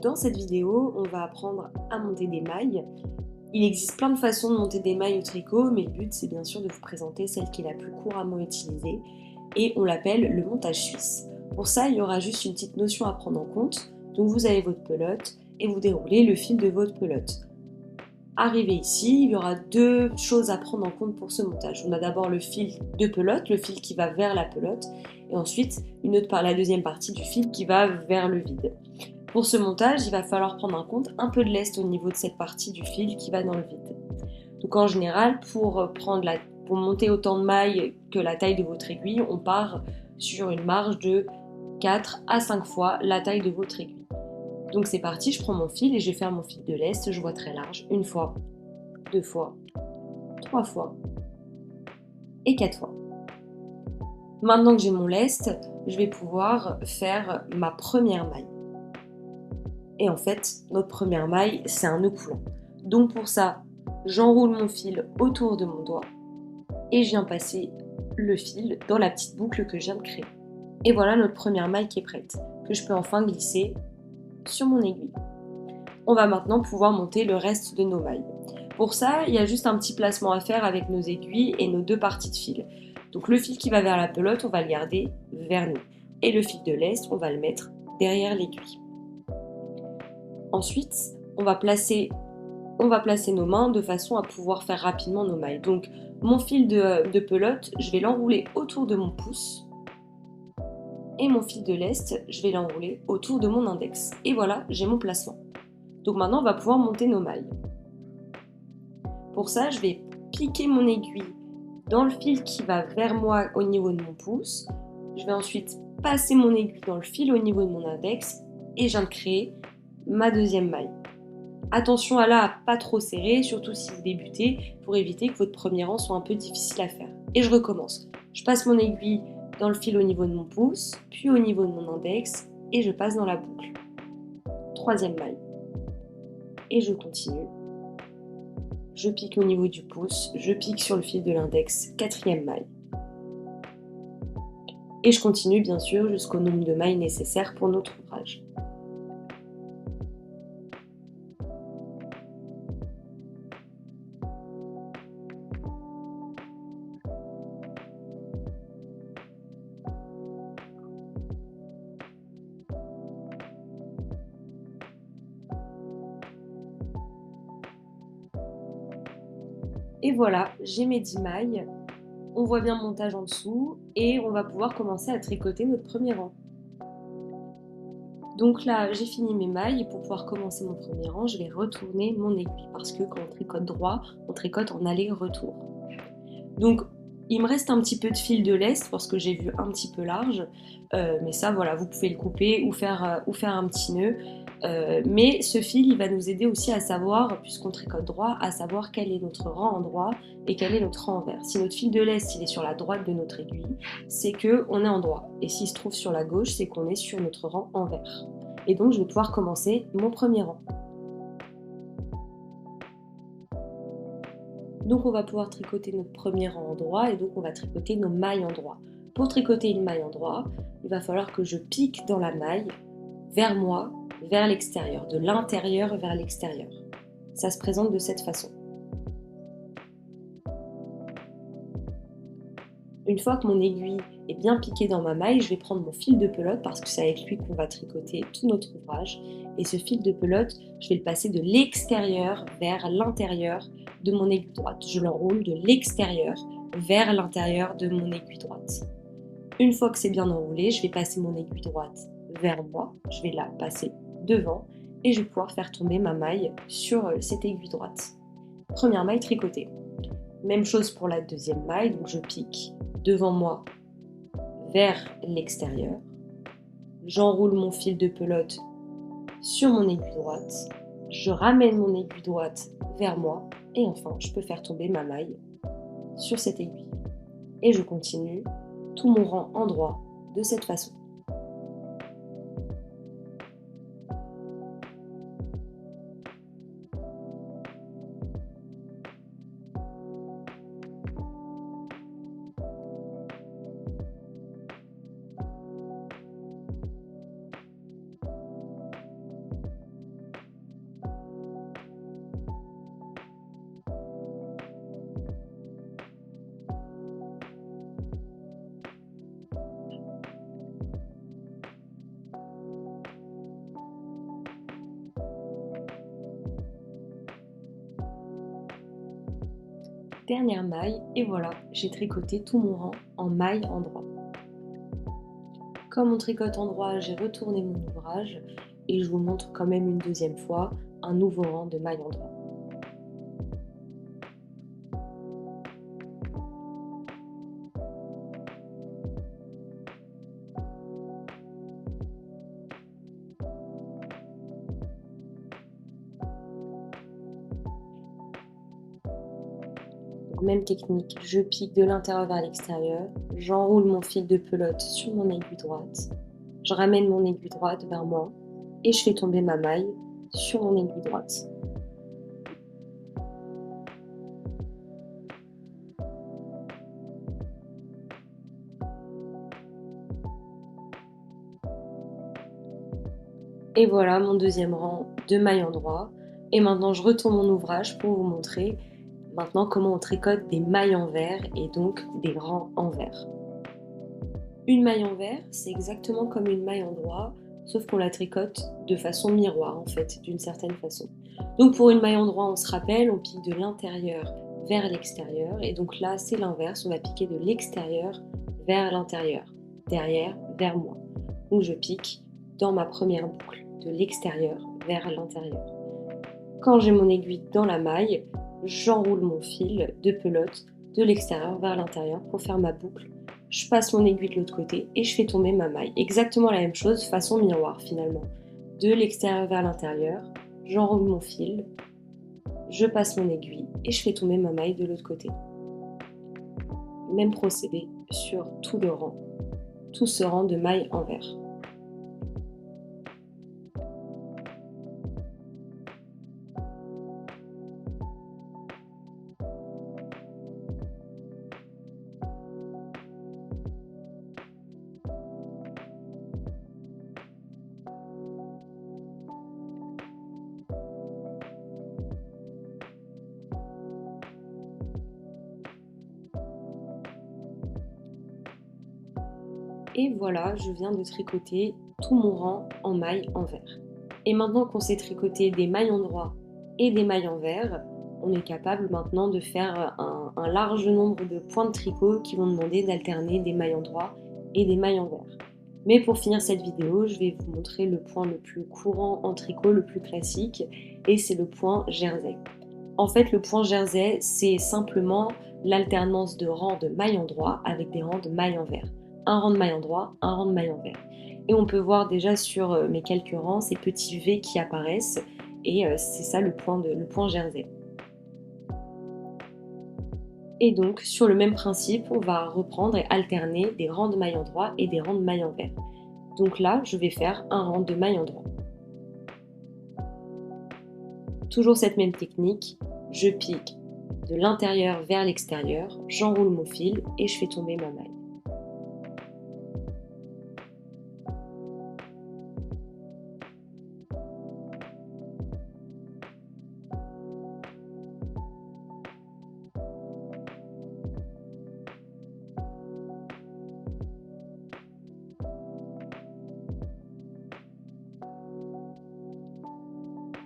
Dans cette vidéo, on va apprendre à monter des mailles. Il existe plein de façons de monter des mailles au tricot, mais le but c'est bien sûr de vous présenter celle qui est la plus couramment utilisée et on l'appelle le montage suisse. Pour ça, il y aura juste une petite notion à prendre en compte. Donc vous avez votre pelote et vous déroulez le fil de votre pelote. Arrivé ici, il y aura deux choses à prendre en compte pour ce montage. On a d'abord le fil de pelote, le fil qui va vers la pelote, et ensuite la deuxième partie du fil qui va vers le vide. Pour ce montage, il va falloir prendre en compte un peu de lest au niveau de cette partie du fil qui va dans le vide. Donc en général, pour monter autant de mailles que la taille de votre aiguille, on part sur une marge de 4 à 5 fois la taille de votre aiguille. Donc c'est parti, je prends mon fil et je vais faire mon fil de lest, je vois très large, une fois, deux fois, trois fois et quatre fois. Maintenant que j'ai mon lest, je vais pouvoir faire ma première maille. Et en fait, notre première maille, c'est un nœud coulant. Donc pour ça, j'enroule mon fil autour de mon doigt et je viens passer le fil dans la petite boucle que je viens de créer. Et voilà notre première maille qui est prête, que je peux enfin glisser sur mon aiguille. On va maintenant pouvoir monter le reste de nos mailles. Pour ça, il y a juste un petit placement à faire avec nos aiguilles et nos deux parties de fil. Donc le fil qui va vers la pelote, on va le garder vers nous. Et le fil de lest, on va le mettre derrière l'aiguille. Ensuite, on va placer nos mains de façon à pouvoir faire rapidement nos mailles. Donc mon fil de pelote, je vais l'enrouler autour de mon pouce. Et mon fil de lest, je vais l'enrouler autour de mon index. Et voilà, j'ai mon placement. Donc maintenant, on va pouvoir monter nos mailles. Pour ça, je vais piquer mon aiguille dans le fil qui va vers moi au niveau de mon pouce. Je vais ensuite passer mon aiguille dans le fil au niveau de mon index et je viens de créer ma deuxième maille. Attention à là à pas trop serrer, surtout si vous débutez, pour éviter que votre premier rang soit un peu difficile à faire. Et je recommence. Je passe mon aiguille dans le fil au niveau de mon pouce, puis au niveau de mon index et je passe dans la boucle. Troisième maille. Et je continue. Je pique au niveau du pouce, je pique sur le fil de l'index, quatrième maille. Et je continue bien sûr jusqu'au nombre de mailles nécessaires pour notre ouvrage. Et voilà, j'ai mes 10 mailles. On voit bien le montage en dessous et on va pouvoir commencer à tricoter notre premier rang. Donc là, j'ai fini mes mailles et pour pouvoir commencer mon premier rang, je vais retourner mon aiguille parce que quand on tricote droit, on tricote en aller-retour. Donc il me reste un petit peu de fil de lest parce que j'ai vu un petit peu large, mais ça voilà, vous pouvez le couper ou faire un petit nœud. Mais ce fil, il va nous aider aussi à savoir, puisqu'on tricote droit, à savoir quel est notre rang en droit et quel est notre rang envers. Si notre fil de lest il est sur la droite de notre aiguille, c'est qu'on est en droit. Et s'il se trouve sur la gauche, c'est qu'on est sur notre rang envers. Et donc je vais pouvoir commencer mon premier rang. Donc on va pouvoir tricoter notre premier rang en droit et donc on va tricoter nos mailles en droit. Pour tricoter une maille en droit, il va falloir que je pique dans la maille vers moi, vers l'extérieur, de l'intérieur vers l'extérieur. Ça se présente de cette façon. Une fois que mon aiguille est bien piquée dans ma maille, je vais prendre mon fil de pelote parce que c'est avec lui qu'on va tricoter tout notre ouvrage. Et ce fil de pelote, je vais le passer de l'extérieur vers l'intérieur de mon aiguille droite. Je l'enroule de l'extérieur vers l'intérieur de mon aiguille droite. Une fois que c'est bien enroulé, je vais passer mon aiguille droite vers moi, je vais la passer devant et je vais pouvoir faire tomber ma maille sur cette aiguille droite. Première maille tricotée. Même chose pour la deuxième maille, donc je pique devant moi vers l'extérieur. J'enroule mon fil de pelote sur mon aiguille droite. Je ramène mon aiguille droite vers moi et enfin je peux faire tomber ma maille sur cette aiguille. Et je continue tout mon rang en droit de cette façon. Dernière maille, et voilà, j'ai tricoté tout mon rang en maille endroit. Comme on tricote endroit, j'ai retourné mon ouvrage et je vous montre quand même une deuxième fois un nouveau rang de maille endroit. Donc, même technique, je pique de l'intérieur vers l'extérieur, j'enroule mon fil de pelote sur mon aiguille droite, je ramène mon aiguille droite vers moi et je fais tomber ma maille sur mon aiguille droite. Et voilà mon deuxième rang de mailles endroit. Et maintenant je retourne mon ouvrage pour vous montrer maintenant comment on tricote des mailles envers et donc des rangs envers. Une maille envers, c'est exactement comme une maille endroit, sauf qu'on la tricote de façon miroir en fait, d'une certaine façon. Donc pour une maille endroit, on se rappelle, on pique de l'intérieur vers l'extérieur, et donc là c'est l'inverse, on va piquer de l'extérieur vers l'intérieur, derrière vers moi. Donc je pique dans ma première boucle, de l'extérieur vers l'intérieur. Quand j'ai mon aiguille dans la maille, j'enroule mon fil de pelote de l'extérieur vers l'intérieur pour faire ma boucle. Je passe mon aiguille de l'autre côté et je fais tomber ma maille. Exactement la même chose, façon miroir finalement. De l'extérieur vers l'intérieur, j'enroule mon fil, je passe mon aiguille et je fais tomber ma maille de l'autre côté. Même procédé sur tout le rang, tout ce rang de mailles envers. Et voilà, je viens de tricoter tout mon rang en mailles envers. Et maintenant qu'on sait tricoter des mailles endroit et des mailles envers, on est capable maintenant de faire un large nombre de points de tricot qui vont demander d'alterner des mailles endroit et des mailles envers. Mais pour finir cette vidéo, je vais vous montrer le point le plus courant en tricot, le plus classique, et c'est le point jersey. En fait, le point jersey, c'est simplement l'alternance de rangs de mailles endroit avec des rangs de mailles envers. Un rang de mailles endroit, un rang de mailles envers. Et on peut voir déjà sur mes quelques rangs ces petits V qui apparaissent, et c'est ça le point jersey. Et donc, sur le même principe, on va reprendre et alterner des rangs de mailles endroit et des rangs de mailles envers. Donc là, je vais faire un rang de mailles endroit. Toujours cette même technique, je pique de l'intérieur vers l'extérieur, j'enroule mon fil et je fais tomber ma maille.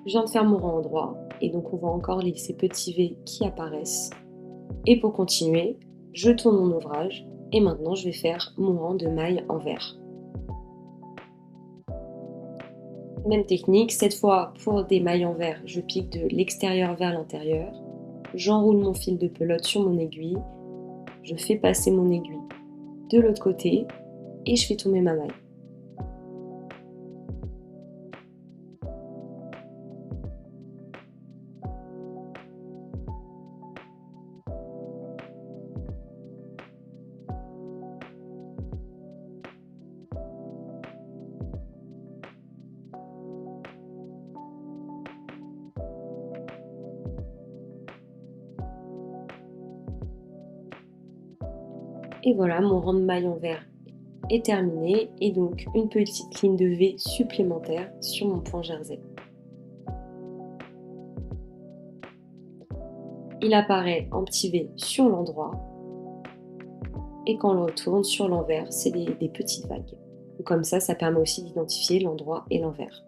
Je viens de faire mon rang endroit et donc on voit encore ces petits V qui apparaissent. Et pour continuer, je tourne mon ouvrage et maintenant je vais faire mon rang de mailles envers. Même technique, cette fois pour des mailles envers, je pique de l'extérieur vers l'intérieur, j'enroule mon fil de pelote sur mon aiguille, je fais passer mon aiguille de l'autre côté et je fais tomber ma maille. Et voilà, mon rang de mailles envers est terminé et donc une petite ligne de V supplémentaire sur mon point jersey. Il apparaît en petit V sur l'endroit et quand on le retourne sur l'envers, c'est des petites vagues. Comme ça permet aussi d'identifier l'endroit et l'envers.